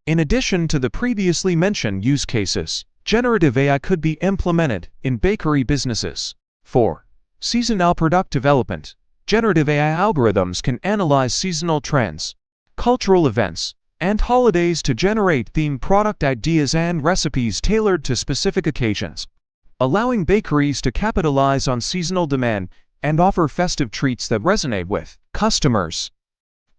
In addition to the previously mentioned use cases, generative AI could be implemented in bakery businesses. 4. Seasonal product development. Generative AI algorithms can analyze seasonal trends, cultural events, and holidays to generate themed product ideas and recipes tailored to specific occasions, allowing bakeries to capitalize on seasonal demand and offer festive treats that resonate with customers.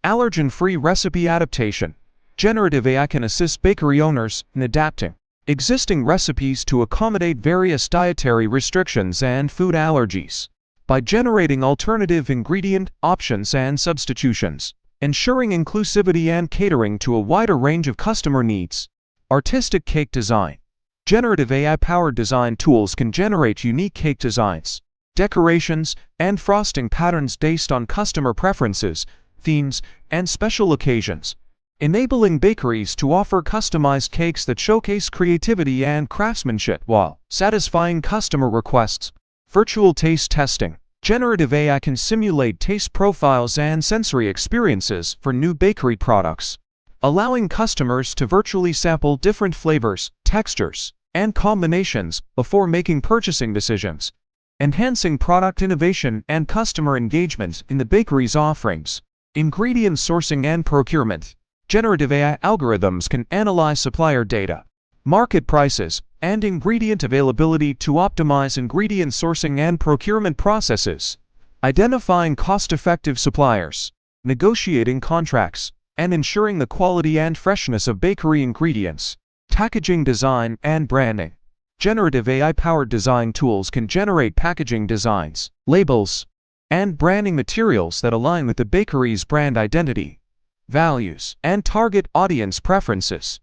Allergen-Free Recipe Adaptation. Generative AI can assist bakery owners in adapting existing recipes to accommodate various dietary restrictions and food allergies by generating alternative ingredient options and substitutions, ensuring inclusivity and catering to a wider range of customer needs. Artistic cake design. Generative AI-powered design tools can generate unique cake designs, decorations, and frosting patterns based on customer preferences, themes, and special occasions, enabling bakeries to offer customized cakes that showcase creativity and craftsmanship while satisfying customer requests. Virtual taste testing. Generative AI can simulate taste profiles and sensory experiences for new bakery products, allowing customers to virtually sample different flavors, textures, and combinations before making purchasing decisions, enhancing product innovation and customer engagement in the bakery's offerings. Ingredient sourcing and procurement. Generative AI algorithms can analyze supplier data, market prices, and ingredient availability to optimize ingredient sourcing and procurement processes, identifying cost-effective suppliers, negotiating contracts, and ensuring the quality and freshness of bakery ingredients. Packaging design and branding. Generative AI-powered design tools can generate packaging designs, labels, and branding materials that align with the bakery's brand identity, values, and target audience preferences,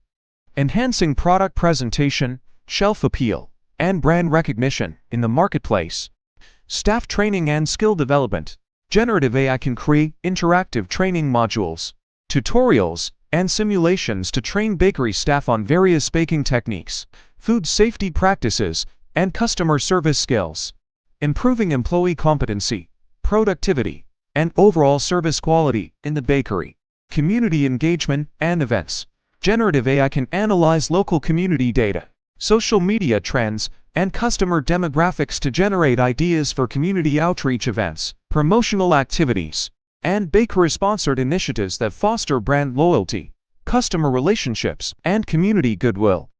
enhancing product presentation, shelf appeal, and brand recognition in the marketplace. Staff training and skill development. Generative AI can create interactive training modules, tutorials, and simulations to train bakery staff on various baking techniques, food safety practices, and customer service skills, improving employee competency, productivity, and overall service quality in the bakery. Community engagement and events. Generative AI can analyze local community data, social media trends, and customer demographics to generate ideas for community outreach events, promotional activities, and bakery-sponsored initiatives that foster brand loyalty, customer relationships, and community goodwill.